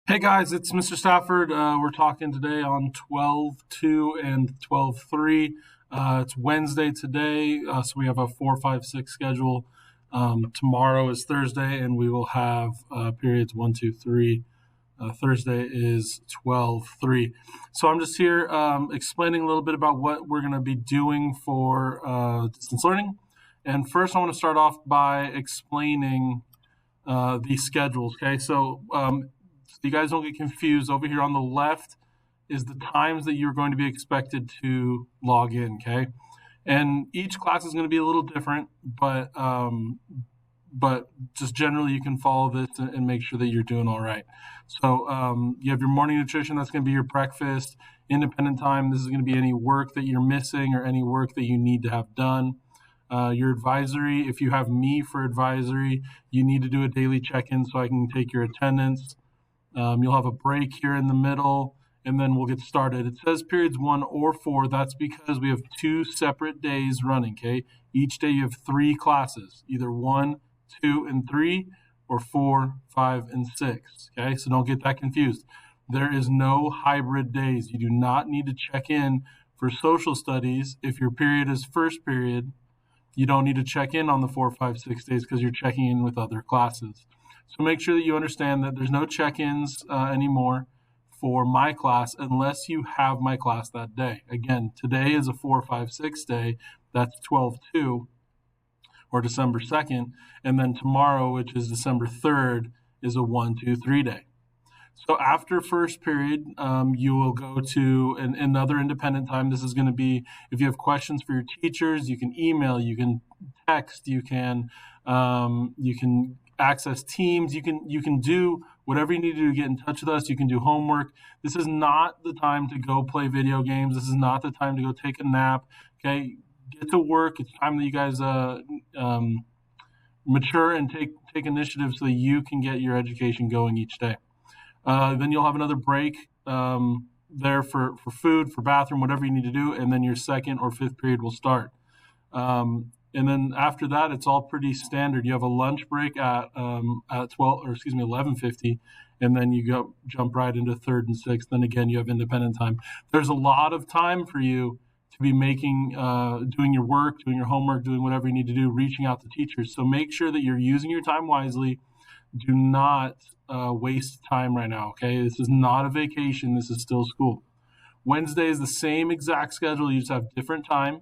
Hey guys, it's Mr. Stafford. We're talking today on 12-2 and 12-3. It's Wednesday today, so we have a 4-5-6 schedule. Tomorrow is Thursday, and we will have periods 1, 2, 3. Thursday is 12-3. So I'm just here explaining a little bit about what we're going to be doing for distance learning. And first, I want to start off by explaining these schedules. Okay, so you guys don't get confused. Over here on the left is the times that you're going to be expected to log in. Okay, and each class is going to be a little different, but just generally you can follow this and make sure that you're doing all right. So you have your morning nutrition. That's going to be your breakfast. Independent time. This is going to be any work that you're missing or any work that you need to have done. Your advisory, if you have me for advisory, you need to do a daily check-in so I can take your attendance. You'll have a break here in the middle, and then we'll get started. It says periods 1 or 4. That's because we have 2 separate days running, okay? Each day you have 3 classes, either 1, 2, and 3, or 4, 5, and 6, okay? So don't get that confused. There is no hybrid days. You do not need to check in for social studies. If your period is first period, you don't need to check in on the 4, 5, 6 days because you're checking in with other classes. So make sure that you understand that there's no check-ins anymore for my class unless you have my class that day. Again, today is a 4, 5, 6 day. That's 12-2 or December 2nd. And then tomorrow, which is December 3rd, is a 1, 2, 3 day. So after first period, you will go to another independent time. This is going to be, if you have questions for your teachers, you can email, you can text, you can access Teams. You can do whatever you need to do to get in touch with us. You can do homework. This is not the time to go play video games. This is not the time to go take a nap. Okay, get to work. It's time that you guys mature and take initiative so that you can get your education going each day. Then you'll have another break there for food, for bathroom, whatever you need to do, and then your second or fifth period will start. And then after that, it's all pretty standard. You have a lunch break at 11:50, and then you jump right into third and sixth. Then again, you have independent time. There's a lot of time for you to be making, doing your work, doing your homework, doing whatever you need to do, reaching out to teachers. So make sure that you're using your time wisely. Do not waste time right now, okay? This is not a vacation. This is still school. Wednesday is the same exact schedule. You just have different time.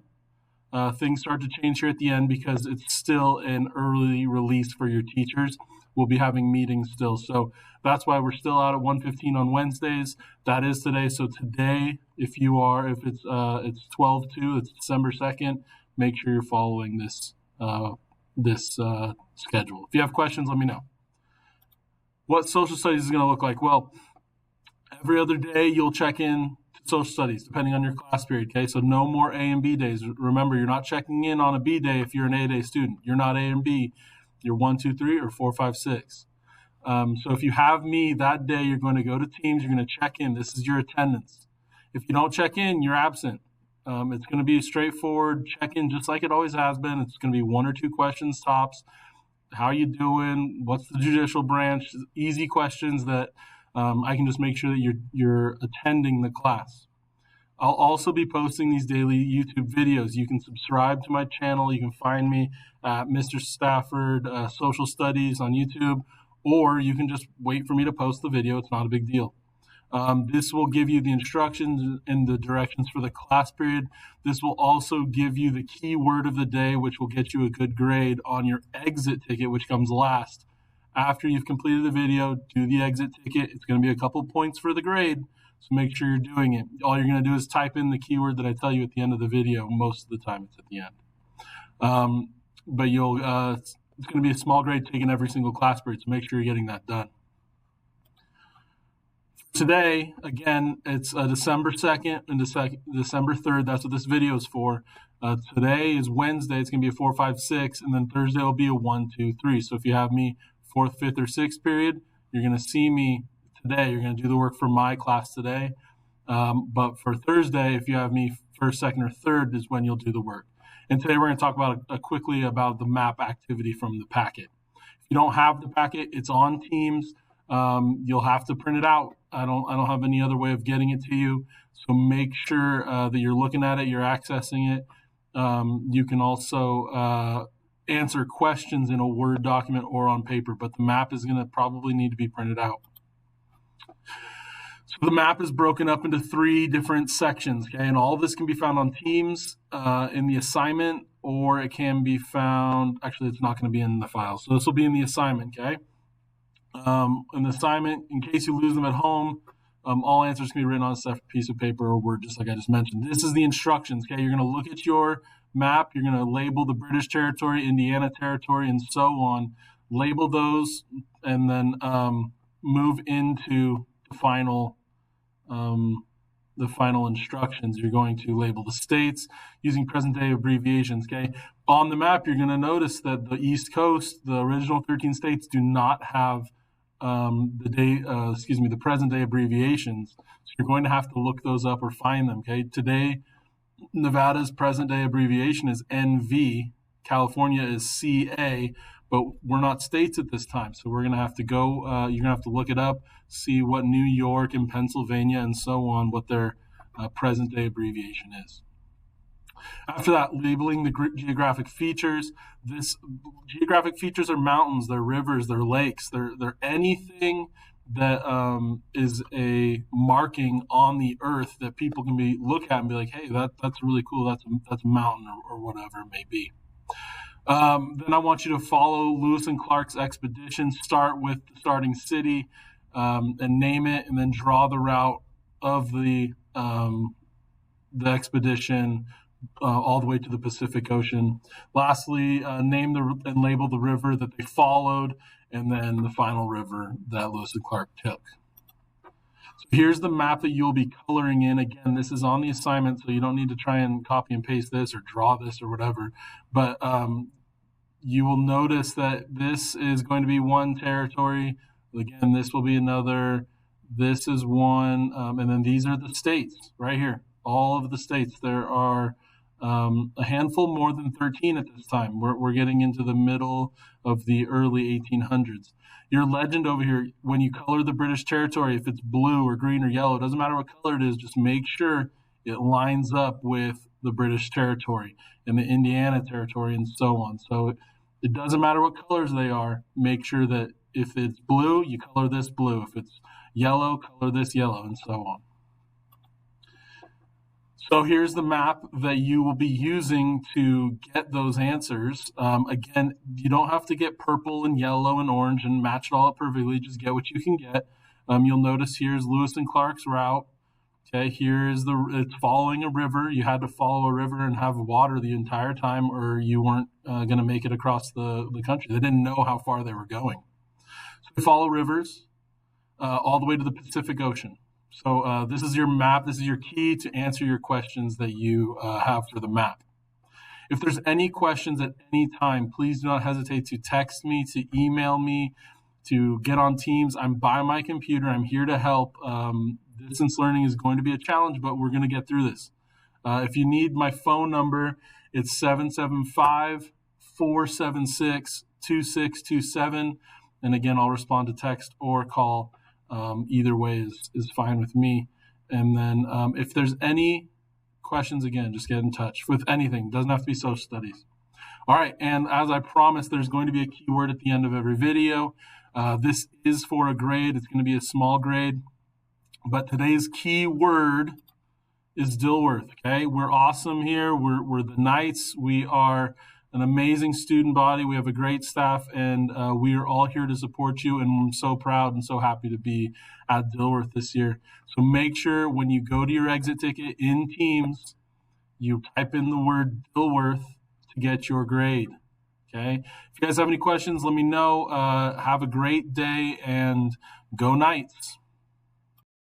Things start to change here at the end because it's still an early release for your teachers. We'll be having meetings still. So that's why we're still out at 1:15 on Wednesdays. That is today. So today, if it's 12/2, it's December 2nd, make sure you're following this schedule. If you have questions, let me know. What social studies is going to look like? Well, every other day you'll check in social studies, depending on your class period, okay? So no more A and B days. Remember, you're not checking in on a B day if you're an A day student. You're not A and B. You're 1, 2, 3, or 4, 5, 6. So if you have me that day, you're going to go to Teams. You're going to check in. This is your attendance. If you don't check in, you're absent. It's going to be a straightforward check-in just like it always has been. It's going to be 1 or 2 questions tops. How you doing? What's the judicial branch? Easy questions that I can just make sure that you're attending the class. I'll also be posting these daily YouTube videos. You can subscribe to my channel. You can find me at Mr. Stafford Social Studies on YouTube, or you can just wait for me to post the video. It's not a big deal. This will give you the instructions and the directions for the class period. This will also give you the key word of the day, which will get you a good grade on your exit ticket, which comes last. After you've completed the video, do the exit ticket. It's going to be a couple points for the grade, so make sure you're doing it. All you're going to do is type in the keyword that I tell you at the end of the video. Most of the time it's at the end. But it's going to be a small grade taken every single class period, so make sure you're getting that done. Today, again, it's December 2nd and December 3rd. That's what this video is for. Today is Wednesday. It's going to be a 4, 5, 6, and then Thursday will be a 1, 2, 3. So if you have me 4th, 5th, or 6th period, you're going to see me today. You're going to do the work for my class today. But for Thursday, if you have me 1st, 2nd, or 3rd is when you'll do the work. And today we're going to talk about quickly about the map activity from the packet. If you don't have the packet, it's on Teams. You'll have to print it out. I don't have any other way of getting it to you. So make sure that you're looking at it, you're accessing it. You can also answer questions in a Word document or on paper, but the map is going to probably need to be printed out. So the map is broken up into 3 different sections, okay? And all of this can be found on Teams in the assignment, or it can be found, actually it's not going to be in the file. So this will be in the assignment, okay? In the assignment, in case you lose them at home, all answers can be written on a separate piece of paper or Word, just like I just mentioned. This is the instructions, okay? You're going to look at your map, you're going to label the British territory, Indiana territory, and so on. Label those, and then move into the final instructions. You're going to label the states using present-day abbreviations, okay? On the map, you're going to notice that the East Coast, the original 13 states, do not have the present-day abbreviations. So you're going to have to look those up or find them, okay? Today, Nevada's present-day abbreviation is NV. California is CA, but we're not states at this time. So we're going to have to go, you're going to have to look it up, see what New York and Pennsylvania and so on, what their present-day abbreviation is. After that, labeling the geographic features. Geographic features are mountains, they're rivers, they're lakes, they're anything that is a marking on the earth that people can look at and be like, hey, that's really cool. That's a mountain or whatever it may be. Then I want you to follow Lewis and Clark's expedition. Start with the starting city and name it, and then draw the route of the expedition all the way to the Pacific Ocean. Lastly, name and label the river that they followed, and then the final river that Lewis and Clark took. So here's the map that you'll be coloring in. Again, this is on the assignment, so you don't need to try and copy and paste this or draw this or whatever. But you will notice that this is going to be one territory. Again, this will be another. This is one. And then these are the states right here. All of the states. There are a handful more than 13 at this time. We're getting into the middle of the early 1800s. Your legend over here, when you color the British territory, if it's blue or green or yellow, it doesn't matter what color it is, just make sure it lines up with the British territory and the Indiana territory and so on. So it doesn't matter what colors they are, make sure that if it's blue, you color this blue. If it's yellow, color this yellow, and so on. So here's the map that you will be using to get those answers. Again, you don't have to get purple and yellow and orange and match it all up perfectly. Just get what you can get. You'll notice here's Lewis and Clark's route. Okay, it's following a river. You had to follow a river and have water the entire time, or you weren't going to make it across the country. They didn't know how far they were going. So they follow rivers all the way to the Pacific Ocean. So this is your map. This is your key to answer your questions that you have for the map. If there's any questions at any time, please do not hesitate to text me, to email me, to get on Teams. I'm by my computer. I'm here to help. Distance learning is going to be a challenge, but we're going to get through this. If you need my phone number, it's 775-476-2627. And again, I'll respond to text or call. Either way is fine with me. And then if there's any questions, again, just get in touch with anything. It doesn't have to be social studies. All right, and as I promised, there's going to be a keyword at the end of every video. This is for a grade. It's going to be a small grade. But today's keyword is Dilworth, okay? We're awesome here. We're the Knights. We are an amazing student body. We have a great staff, and we are all here to support you, and I'm so proud and so happy to be at Dilworth this year. So make sure when you go to your exit ticket in Teams, you type in the word Dilworth to get your grade, okay? If you guys have any questions, let me know. Have a great day, and go Knights.